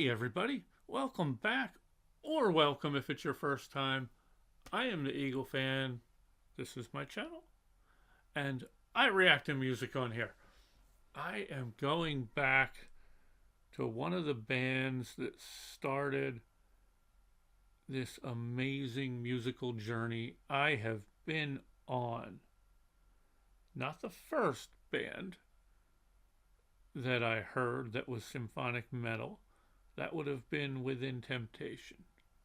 Hey everybody, welcome back, or welcome if it's your first time. I am the Eagle Fan. This is my channel, and I react to music on here. I am going back to one of the bands that started this amazing musical journey I have been on. Not the first band that I heard that was symphonic metal. That would have been Within Temptation.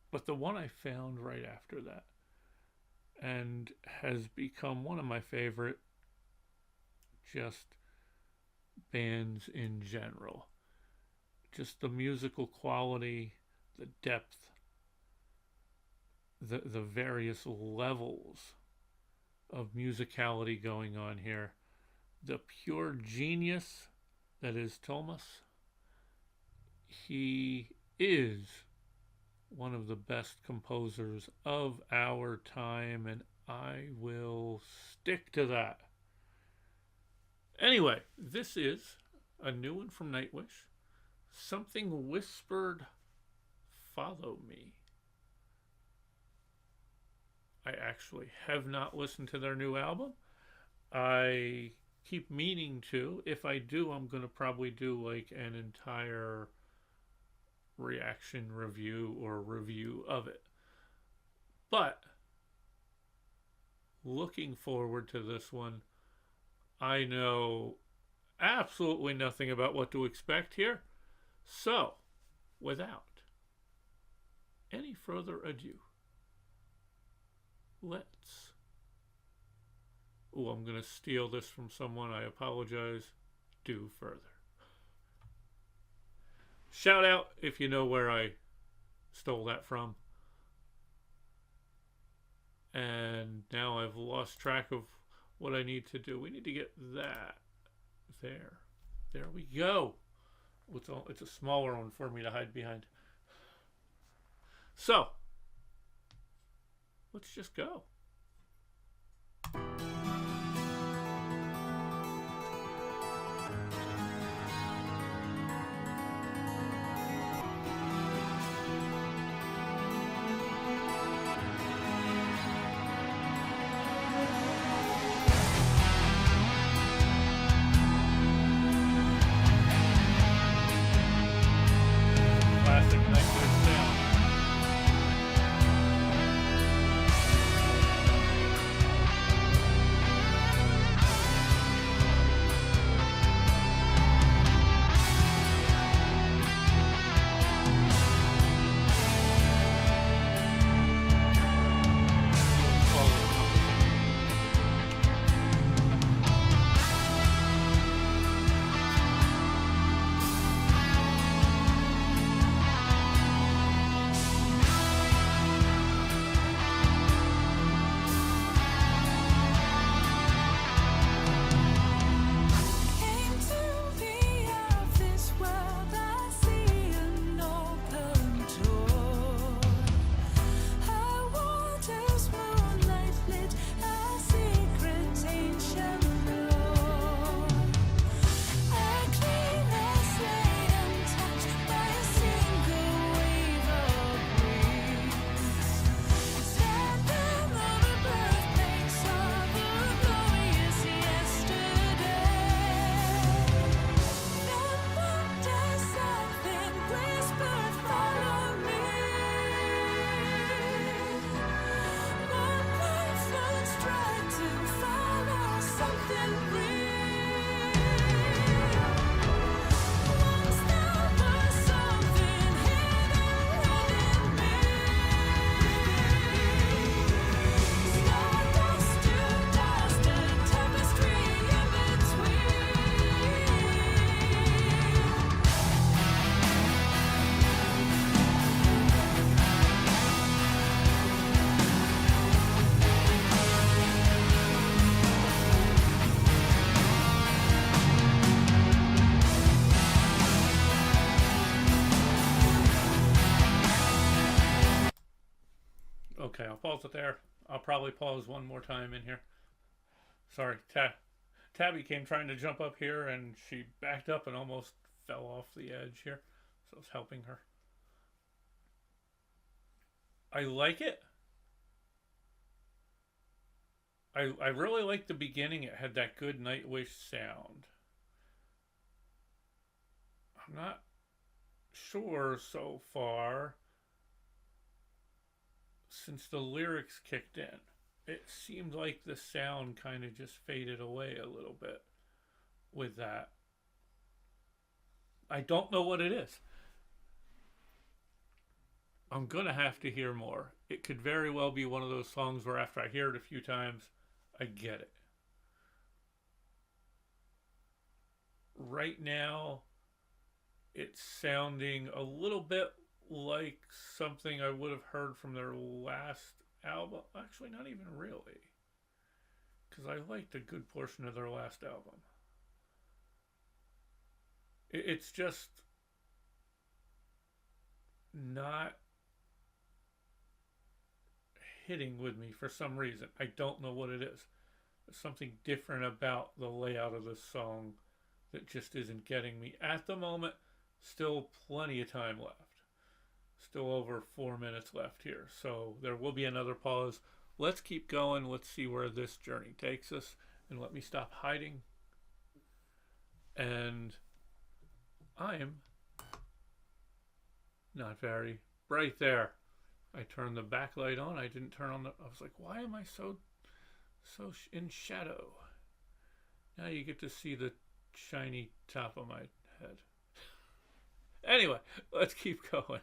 But the one I found right after that, and has become one of my favorite just bands in general. Just the musical quality, the depth, the various levels of musicality going on here. The pure genius that is Thomas. He is one of the best composers of our time, and I will stick to that. Anyway, this is a new one from Nightwish. Something Whispered, Follow Me. I actually have not listened to their new album. I keep meaning to. If I do, I'm going to probably do like an entire reaction review or review of it. But looking forward to this one. I know absolutely nothing about what to expect here. So, without any further ado, let's... Oh, I'm going to steal this from someone. I apologize. Do further. Shout out if you know where I stole that from. And now I've lost track of what I need to do. We need to get that there. There we go. It's a smaller one for me to hide behind. So, let's just go. Classic Nightwish sound. Okay, I'll pause it there. I'll probably pause one more time in here. Sorry, Tabby came trying to jump up here and she backed up and almost fell off the edge here. So I was helping her. I like it. I really like the beginning. It had that good Nightwish sound. I'm not sure so far since the lyrics kicked in. It seemed like the sound kind of just faded away a little bit with that. I don't know what it is. I'm gonna have to hear more. It could very well be one of those songs where after I hear it a few times, I get it. Right now, it's sounding a little bit like something I would have heard from their last album. Actually, not even really, because I liked a good portion of their last album. It's just not hitting with me for some reason. I don't know what it is. There's something different about the layout of this song that just isn't getting me at the moment. Still plenty of time left. Still over 4 minutes left here. So there will be another pause. Let's keep going. Let's see where this journey takes us. And let me stop hiding. And I'm not very bright there. I turned the backlight on. I didn't turn on the... I was like, why am I so in shadow? Now you get to see the shiny top of my head. Anyway, let's keep going.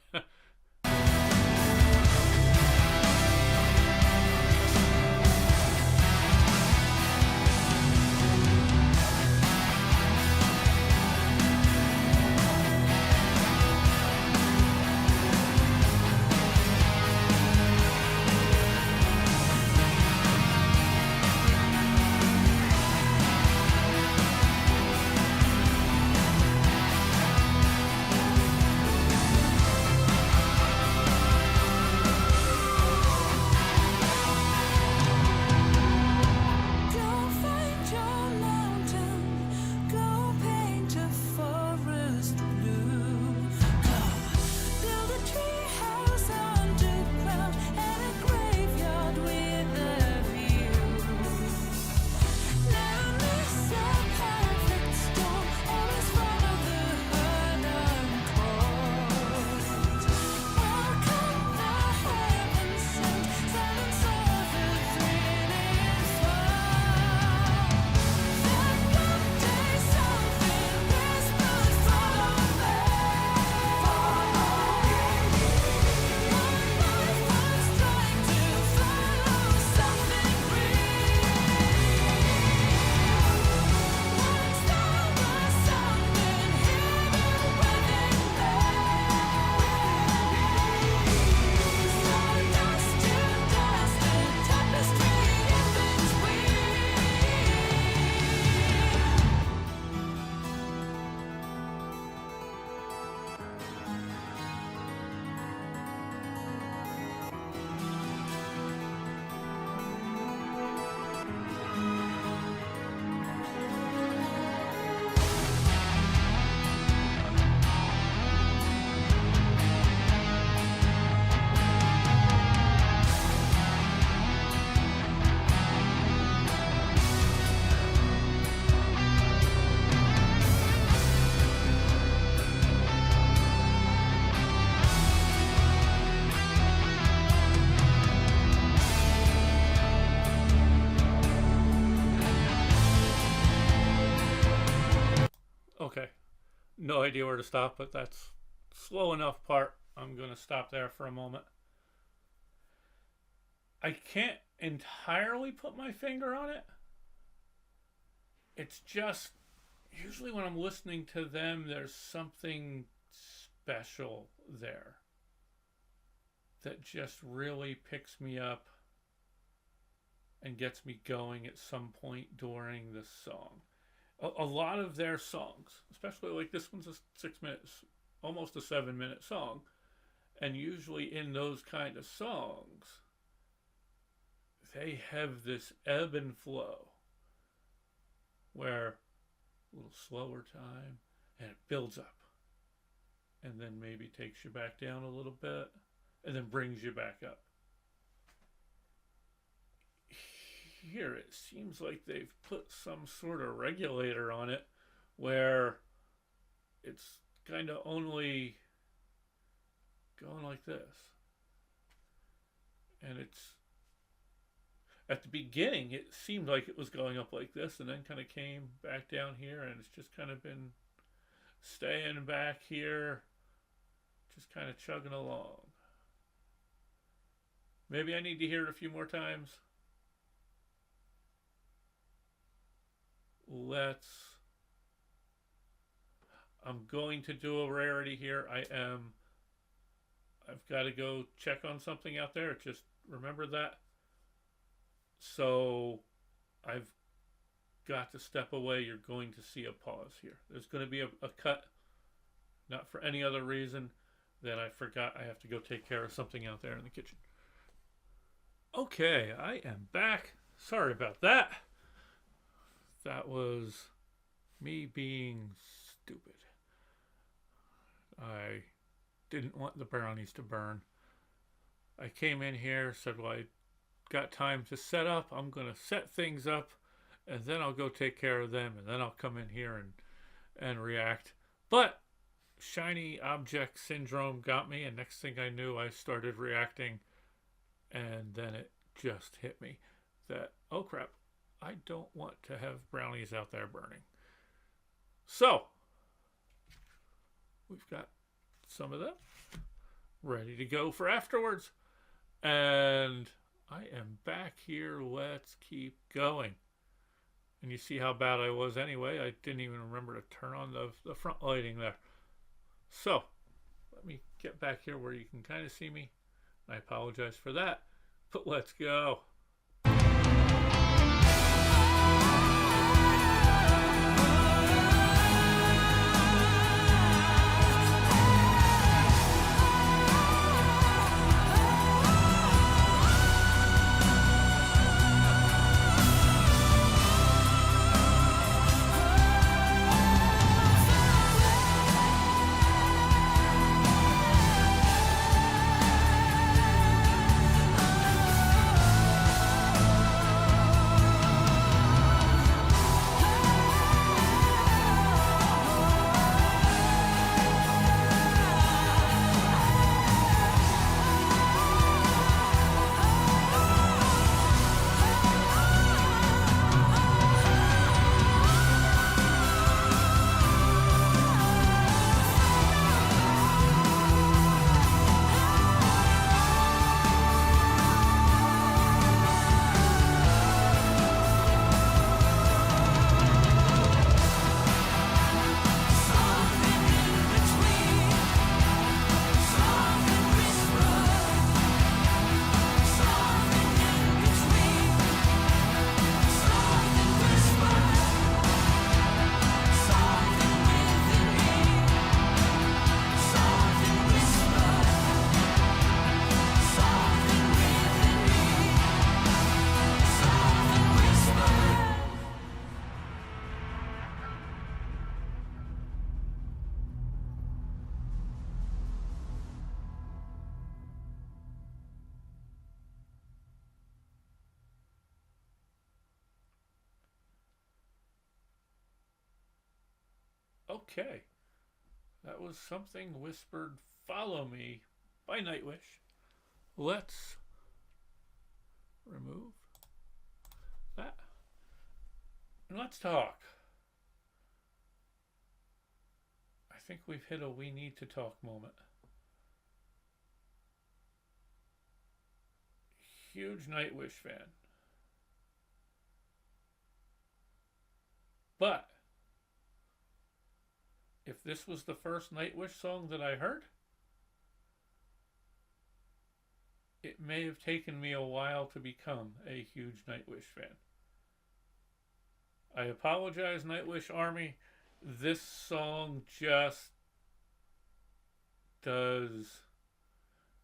Okay. No idea where to stop, but that's slow enough part. I'm going to stop there for a moment. I can't entirely put my finger on it. It's just, usually when I'm listening to them, there's something special there that just really picks me up and gets me going at some point during the song. A lot of their songs, especially like this one's a 6 minutes, almost a 7 minute song, and usually in those kind of songs, they have this ebb and flow where a little slower time and it builds up and then maybe takes you back down a little bit and then brings you back up. Here it seems like they've put some sort of regulator on it where it's kind of only going like this. And it's at the beginning it seemed like it was going up like this and then kind of came back down here, and it's just kind of been staying back here, just kind of chugging along. Maybe I need to hear it a few more times. I'm going to do a rarity here. I've got to go check on something out there. Just remember that. So I've got to step away. You're going to see a pause here. There's going to be a cut, not for any other reason than I forgot I have to go take care of something out there in the kitchen. Okay, I am back. Sorry about that. That was me being stupid. I didn't want the brownies to burn. I came in here, said, well, I got time to set up. I'm going to set things up, and then I'll go take care of them, and then I'll come in here and react. But shiny object syndrome got me, and next thing I knew, I started reacting, and then it just hit me that, oh crap, I don't want to have brownies out there burning. So, we've got some of them ready to go for afterwards. And I am back here. Let's keep going. And you see how bad I was anyway. I didn't even remember to turn on the front lighting there. So, let me get back here where you can kind of see me. I apologize for that, but let's go. Okay, that was Something Whispered Follow Me by Nightwish. Let's remove that and let's talk. I think we've hit a we need to talk moment. Huge Nightwish fan. But if this was the first Nightwish song that I heard, it may have taken me a while to become a huge Nightwish fan. I apologize, Nightwish Army. This song just does,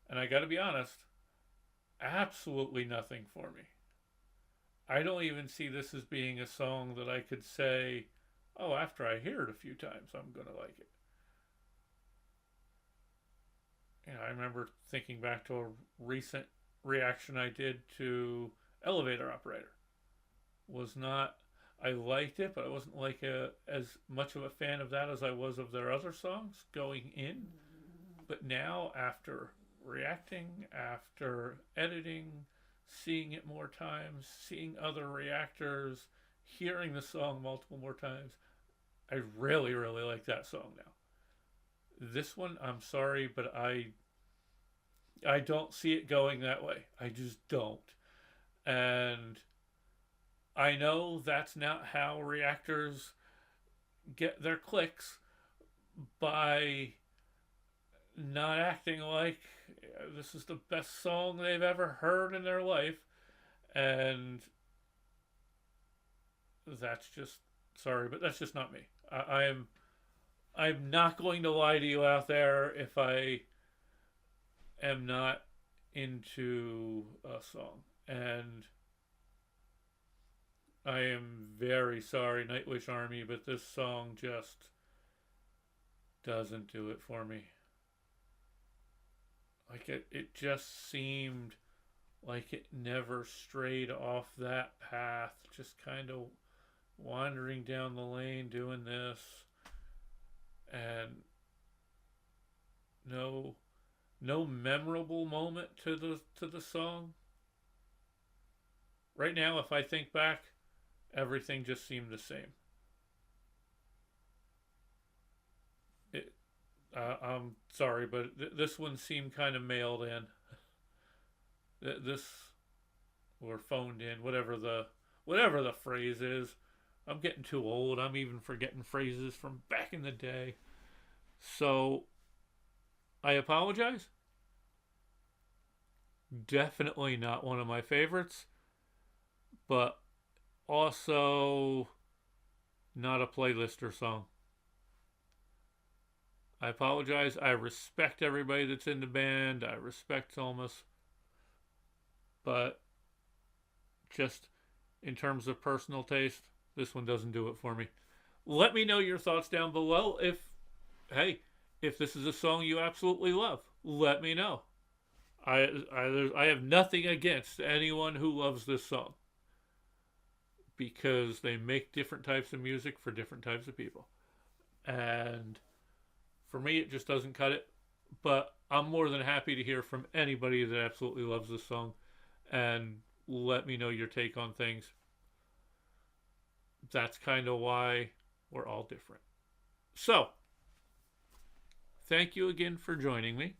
and I gotta be honest, absolutely nothing for me. I don't even see this as being a song that I could say, oh, after I hear it a few times, I'm going to like it. I remember thinking back to a recent reaction I did to Elevator Operator. Was not I liked it, but I wasn't like as much of a fan of that as I was of their other songs going in. But now, after reacting, after editing, seeing it more times, seeing other reactors, hearing the song multiple more times, I really, really like that song now. This one, I'm sorry, but I don't see it going that way. I just don't. And I know that's not how reactors get their clicks, by not acting like this is the best song they've ever heard in their life. And that's just, sorry, but that's just not me. I'm not going to lie to you out there if I am not into a song. And I am very sorry, Nightwish Army, but this song just doesn't do it for me. Like it just seemed like it never strayed off that path, just kind of wandering down the lane doing this, and no memorable moment to the song. Right now, if I think back, everything just seemed the same. I'm sorry, but this one seemed kind of mailed in. This, or phoned in, whatever the phrase is. I'm getting too old. I'm even forgetting phrases from back in the day. So I apologize. Definitely not one of my favorites, but also not a playlister song. I apologize. I respect everybody that's in the band. I respect Thomas. But just in terms of personal taste, this one doesn't do it for me. Let me know your thoughts down below. If this is a song you absolutely love, let me know. I have nothing against anyone who loves this song, because they make different types of music for different types of people. And for me, it just doesn't cut it. But I'm more than happy to hear from anybody that absolutely loves this song, and let me know your take on things. That's kind of why we're all different. So, thank you again for joining me.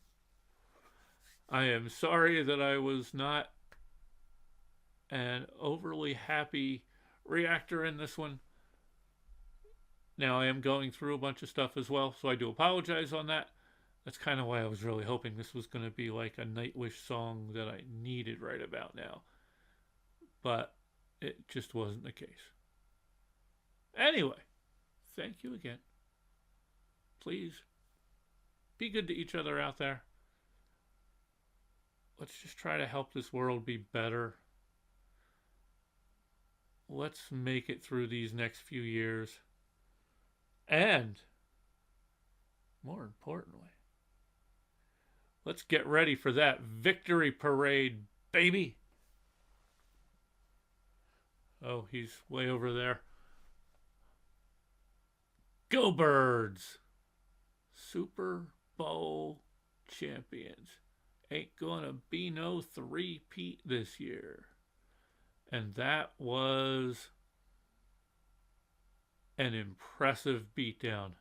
I am sorry that I was not an overly happy reactor in this one. Now, I am going through a bunch of stuff as well, so I do apologize on that. That's kind of why I was really hoping this was going to be like a Nightwish song that I needed right about now. But it just wasn't the case. Anyway, thank you again. Please be good to each other out there. Let's just try to help this world be better. Let's make it through these next few years. And, more importantly, let's get ready for that victory parade, baby. Oh, he's way over there. Go Birds! Super Bowl champions. Ain't gonna be no three-peat this year. And that was an impressive beatdown.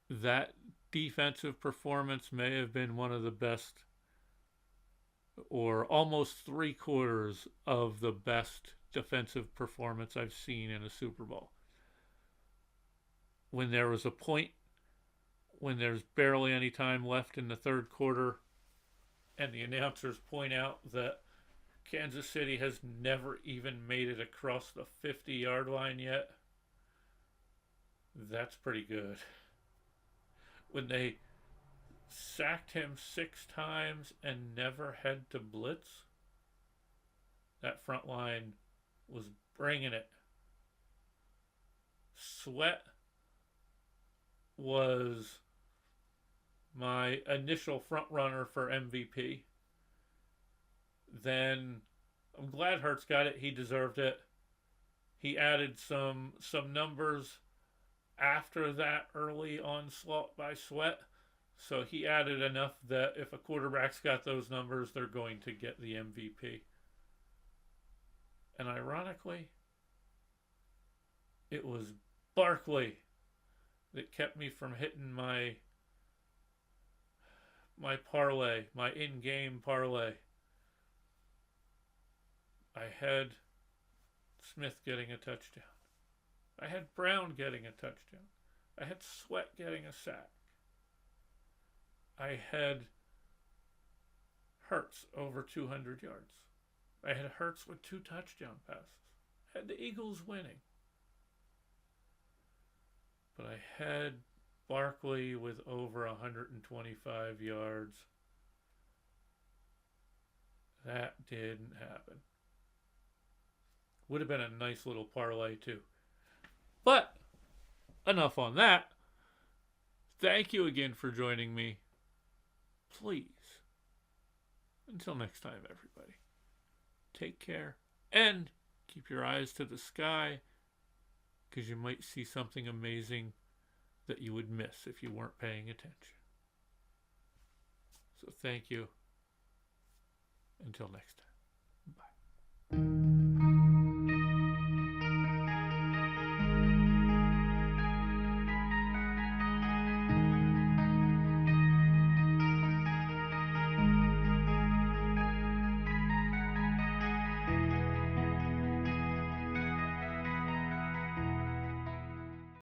That defensive performance may have been one of the best, or almost 3/4 of the best defensive performance I've seen in a Super Bowl. When there was a point, when there's barely any time left in the third quarter, and the announcers point out that Kansas City has never even made it across the 50-yard line yet, that's pretty good. When they sacked him 6 times and never had to blitz, that front line was bringing it. Sweat was my initial front runner for MVP. Then I'm glad Hurts got it. He deserved it. He added some numbers after that early onslaught by Sweat. So he added enough that if a quarterback's got those numbers, they're going to get the MVP. And ironically, it was Barkley that kept me from hitting my parlay, my in-game parlay. I had Smith getting a touchdown. I had Brown getting a touchdown. I had Sweat getting a sack. I had Hurts over 200 yards. I had Hurts with 2 touchdown passes. I had the Eagles winning. But I had Barkley with over 125 yards. That didn't happen. Would have been a nice little parlay too. But enough on that. Thank you again for joining me. Please, until next time, everybody, take care and keep your eyes to the sky, because you might see something amazing that you would miss if you weren't paying attention. So thank you. Until next time. Bye.